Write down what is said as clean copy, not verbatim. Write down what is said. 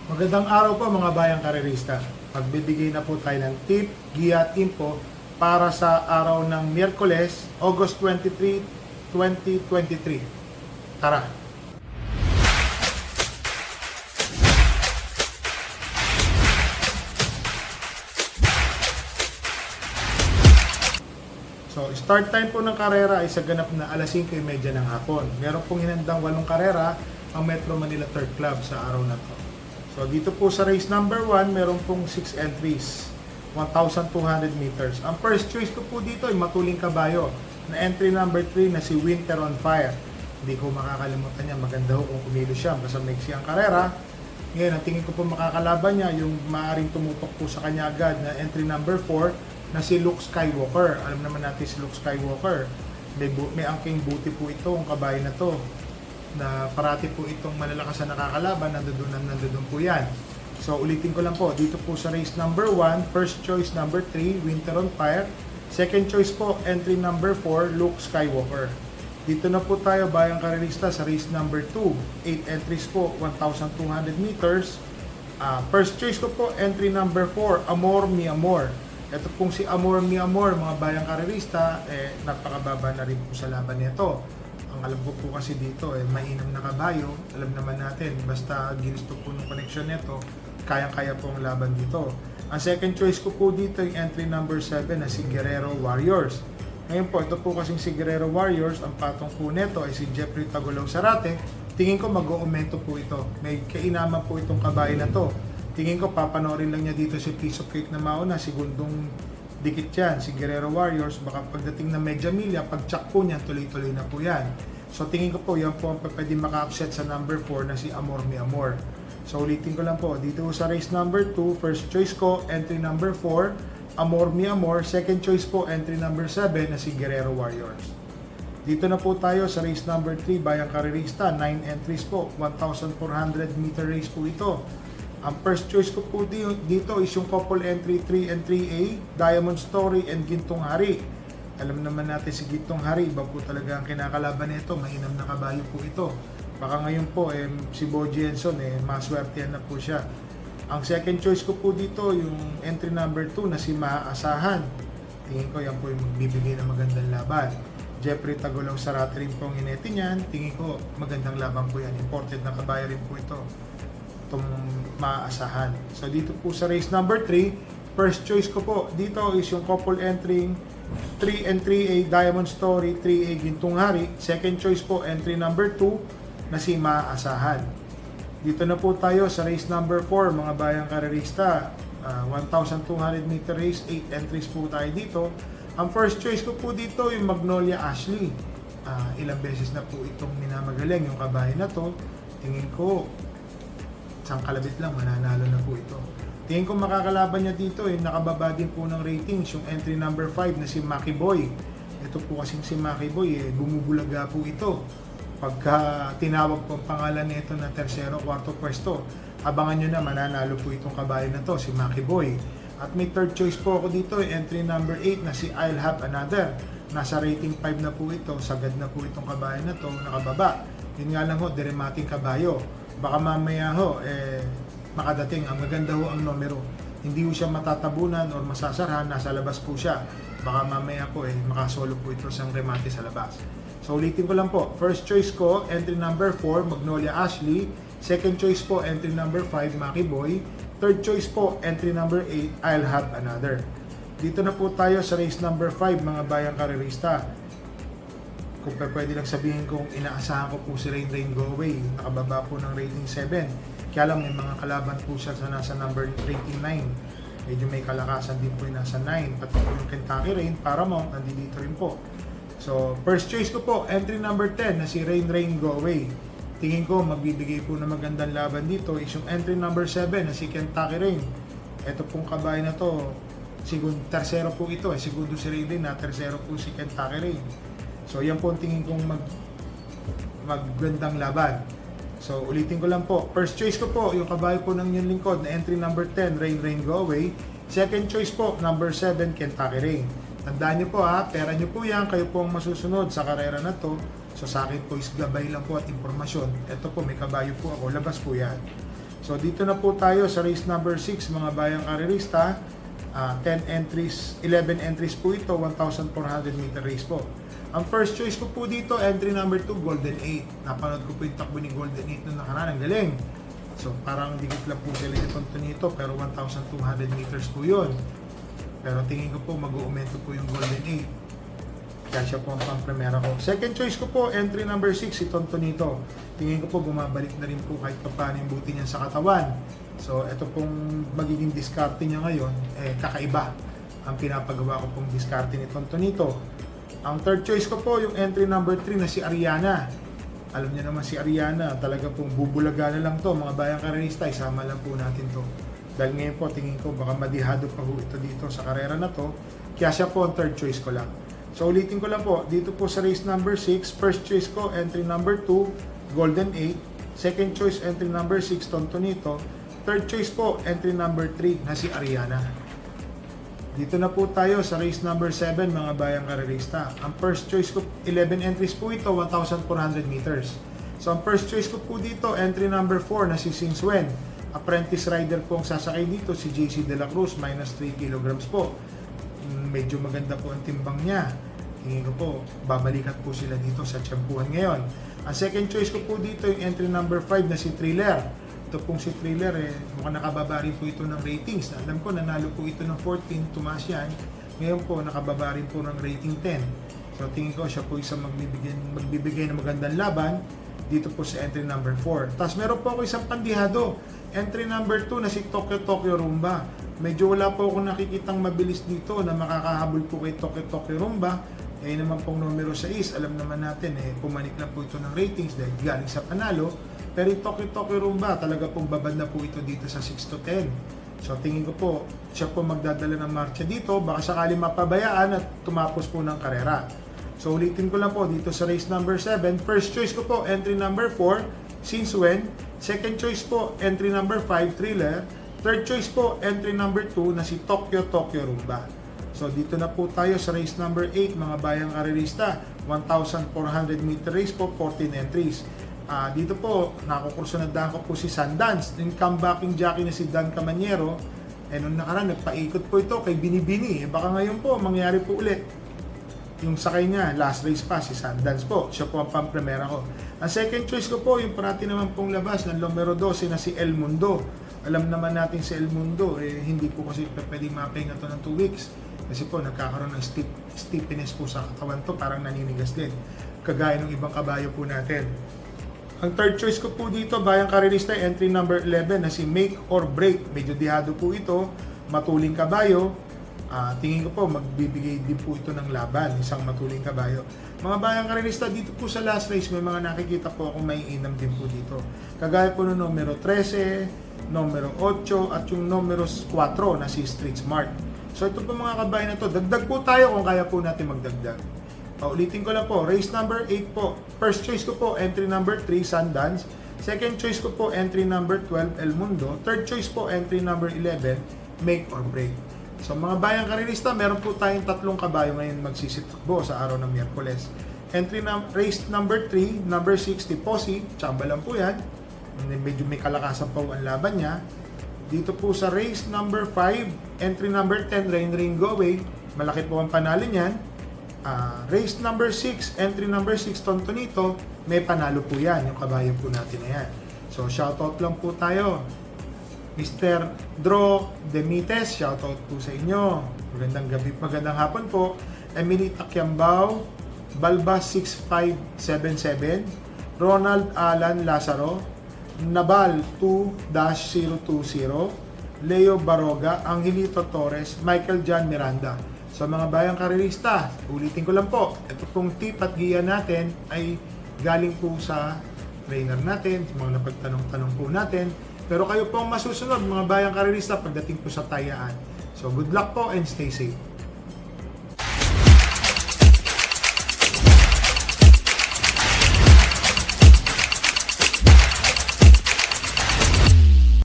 Magandang araw po mga bayang karerista. Magbibigay na po tayo ng tip, giya at info para sa araw ng Miyerkules, August 23, 2023. Tara! So, start time po ng karera ay sa ganap na alas 5:30 ng hapon. Meron pong hinandang 8 karera ang Metro Manila Third Club sa araw na to. So, dito po sa race number 1, meron pong 6 entries, 1,200 meters. Ang first choice ko po dito ay matuling kabayo na entry number 3 na si Winter on Fire. Hindi ko makakalimutan niya, maganda ho kung kumilos siya, basta maiksi ang karera. Ngayon, ang tingin ko po makakalaban niya, yung maaaring tumutok po sa kanya agad na entry number 4 na si Luke Skywalker. Alam naman natin si Luke Skywalker. May angking buti po ito, ang kabayo na to. Na parati po itong malalakas na nakakalaban, nandoon po yan. So ulitin ko lang po, dito po sa race number 1, first choice number 3, Winter on Fire. Second choice po, entry number 4, Luke Skywalker. Dito na po tayo bayang karerista sa race number 2, 8 entries po, 1,200 meters. First choice ko po, entry number 4, Amor Mi Amor. Ito pong si Amor Mi Amor, mga bayang karerista, napakababa na rin po sa laban nito. Ang alam ko po kasi dito, mainam na kabayo. Alam naman natin, basta ginusto po ng connection nito, kayang-kaya po ang laban dito. Ang second choice ko po dito, yung entry number 7 na si Guerrero Warriors. Ngayon po, ito po kasing si Guerrero Warriors, ang patong po nito ay si Jeffrey Tagulaw Sarate. Tingin ko mag-uumento po ito. May kainaman po itong kabayo na to. Tingin ko papanorin lang niya dito si Piece of Cake na mauna, sigundong dikit yan, si Guerrero Warriors. Baka pagdating na medya milya, pag-check po niyan, tuloy-tuloy na po yan. So tingin ko po, yan po ang pwede maka-upset sa number 4 na si Amor Mi Amor. So ulitin ko lang po, dito sa race number 2, first choice ko, entry number 4, Amor Mi Amor. Second choice po, entry number 7 na si Guerrero Warriors. Dito na po tayo sa race number 3, bayang karerista, 9 entries po, 1,400 meter race po ito. Ang first choice ko po dito is yung couple entry 3 and 3A, Diamond Story and Gintong Hari. Alam naman natin si Gintong Hari, iba po talaga ang kinakalaban nito, mainam na kabayo po ito. Baka ngayon po, si Bo Jenson, maswertehan na po siya. Ang second choice ko po dito, yung entry number 2 na si Maaasahan. Tingin ko yan po yung magbibigay ng magandang laban. Jeffrey Tagulaw Sarate rin po ang ineti niyan. Tingin ko magandang laban po yan. Imported na kabayo rin po ito. Itong Maaasahan. So dito po sa race number 3, first choice ko po dito is yung couple entering 3 and 3A Diamond Story, 3A Gintong Hari. Second choice po, entry number 2 na si Maaasahan. Dito na po tayo sa race number 4, mga bayang karerista. 1,200 meter race, 8 entries po tayo dito. Ang first choice ko po dito yung Magnolia Ashley. Ilang beses na po itong minamagaling yung kabayo na to. Tingin ko isang kalabit lang, mananalo na po ito. Tingin ko makakalaban niya dito, nakababa din po ng ratings yung entry number 5 na si Maki Boy. Ito po kasing si Maki Boy, bumubulaga po ito. Pagka tinawag po ang pangalan nito na tersero, kwarto pwesto, abangan nyo na mananalo po itong kabayo na to, si Maki Boy. At may third choice po ako dito, entry number 8 na si I'll Have Another. Nasa rating 5 na po ito, sagad na po itong kabayo na to, nakababa. Yun nga lang ho, deremating kabayo. Baka mamaya ho, makadating, ang maganda ho ang numero. Hindi ho siya matatabunan o masasarhan, nasa labas po siya. Baka mamaya po, makasolo po ito sa remate sa labas. So ulitin ko lang po, first choice ko, entry number 4, Magnolia Ashley. Second choice po, entry number 5, Maki Boy. Third choice po, entry number 8, I'll Have Another. Dito na po tayo sa race number 5, mga bayang karerista. Kung pwede lang sabihin kong inaasahan ko po si Rain Go Away, nakababa po ng rating 7. Kaya lang may mga kalaban po siya sa nasa number rating 9. Medyo may kalakasan din po yung nasa 9. Pati po yung Kentucky Rain, Paramount, nandito rin po. So, first choice ko po, entry number 10 na si Rain Go Away. Tingin ko magbibigay po ng magandang laban dito is yung entry number 7 na si Kentucky Rain. Ito pong kabayo na to, tersero po ito, segundo si Rain na tersero po si Kentucky Rain. So yan po ang tingin kong maggandang laban. So ulitin ko lang po, first choice ko po yung kabayo po ng yung lingkod na entry number 10, Rain Go Away. Second choice po, number 7, Kentucky Rain. Tandaan nyo po pera nyo po yan, kayo po ang masusunod sa karera na to. So sa akin po is gabay lang po at impormasyon. Ito po, may kabayo po ako, labas po yan. So dito na po tayo sa race number 6 mga bayang karerista. 10 entries, 11 entries po ito, 1,400 meter race po. Ang first choice ko po dito, entry number 2, Golden 8. Napanood ko po yung takbo ni Golden 8 nung nakaraan, ang galing. So parang dikit lang po sila itong nito, pero 1,200 meters po yun. Pero tingin ko po mag-uumento po yung Golden 8. Kaya siya po ang pang-primera ko. Second choice ko po, entry number 6, si Tontonito. Tingin ko po bumabalik na rin po kahit paano yung buti niya sa katawan. So ito pong magiging diskarte niya ngayon, kakaiba ang pinapagawa ko pong diskarte ni Tontonito. Ang third choice ko po, yung entry number 3 na si Ariana. Alam niyo naman si Ariana, talaga pong bubulaga na lang to mga bayang karerista, isama lang po natin to. Dahil ngayon po, tingin ko baka madihado pa po ito dito sa karera na to, kaya siya po ang third choice ko lang. So ulitin ko lang po, dito po sa race number 6, first choice ko, entry number 2, Golden 8. Second choice, entry number 6, Tontonito. Third choice po, entry number 3 na si Ariana. Dito na po tayo sa race number 7 mga bayang karerista. Ang first choice ko, 11 entries po ito, 1,400 meters. So ang first choice ko po dito, entry number 4 na si Singswen. Apprentice rider po ang sasakay dito, si JC De La Cruz, minus 3 kilograms po. Medyo maganda po ang timbang niya. Tingin ko po, babalikat po sila dito sa tiyempuhan ngayon. Ang second choice ko po dito, yung entry number 5 na si Thriller. Ito pong si Thriller, mukhang nakababa rin po ito ng ratings. Alam ko, nanalo po ito ng 14, tumaas yan. Ngayon po, nakababa rin po ng rating 10. So tingin ko, siya po isang magbibigay ng magandang laban dito po sa entry number 4. Tapos meron po ako isang pandihado. Entry number 2 na si Tokyo Rumba. Medyo wala po akong nakikitang mabilis dito na makakahabol po kay Tokyo Rumba. Naman pong numero 6, alam naman natin, pumanik na po ito ng ratings dahil galing sa panalo. Pero yung Tokyo Rumba, talaga pong babad na po ito dito sa 6 to 10. So tingin ko po, siya po magdadala ng marcha dito, baka sakali mapabayaan at tumapos po ng karera. So ulitin ko lang po, dito sa race number 7, first choice ko po, entry number 4, Singswen. Second choice po, entry number 5, Thriller. Third choice po, entry number 2 na si Tokyo Rumba. So dito na po tayo sa race number 8 mga bayang karerista, 1,400 meter race po, 14 entries. Dito po, nakukursunadahan ko po si Sundance, yung comebacking jockey na si Dan Camaniero. Nung nakaraan, nagpaikot po ito kay Binibini. Baka ngayon po, mangyari po ulit. Yung sakay niya, last race pa, si Sundance po. Siya po ang pang-primera ko. Ang second choice ko po, yung parati naman pong labas ng numero 12 na si El Mundo. Alam naman natin si El Mundo, hindi po kasi pwedeng mapahinga to ng 2 weeks. Kasi po, nagkakaroon ng stiffness po sa katawan to, parang naninigas din. Kagaya ng ibang kabayo po natin. Ang third choice ko po dito, bayang karerista, entry number 11 na si Make or Break. Medyo dihado po ito, matuling kabayo. Tingin ko po, magbibigay din po ito ng laban, isang matuling kabayo. Mga bayang karerista, dito po sa last race, may mga nakikita po akong may inam din po dito. Kagaya po ng numero 13, numero 8, at yung numero 4 na si Street Smart. So ito po mga kabayan na to, dagdag po tayo kung kaya po natin magdagdag. Ulitin ko lang po, race number 8 po. First choice ko po, entry number 3, Sundance. Second choice ko po, entry number 12, El Mundo. Third choice po, entry number 11, Make or Break. So mga bayang karerista, meron po tayong 3 kabayo ngayon magsisitakbo sa araw ng Miyerkules. Race number 3, number 60, Posi. Tsamba lang po yan. Medyo may kalakasan po ang laban niya. Dito po sa race number 5, entry number 10, Rain Go Away. Malaki po ang panalo niyan. Race number 6, entry number 6, Tontonito, may panalo po yan, yung kabayo po natin na yan. So, shoutout lang po tayo. Mr. Dro Demites, shoutout po sa inyo. Magandang gabi, magandang hapon po. Emily Takyambao, Balba 6577, Ronald Alan Lazaro, Nabal 2-020, Leo Baroga, Angelito Torres, Michael John Miranda. So mga bayang karerista, ulitin ko lang po, ito pong tip at giya natin ay galing po sa trainer natin, mga napagtanong-tanong po natin. Pero kayo po ang masusunod mga bayang karerista pagdating po sa tayaan. So good luck po and stay safe.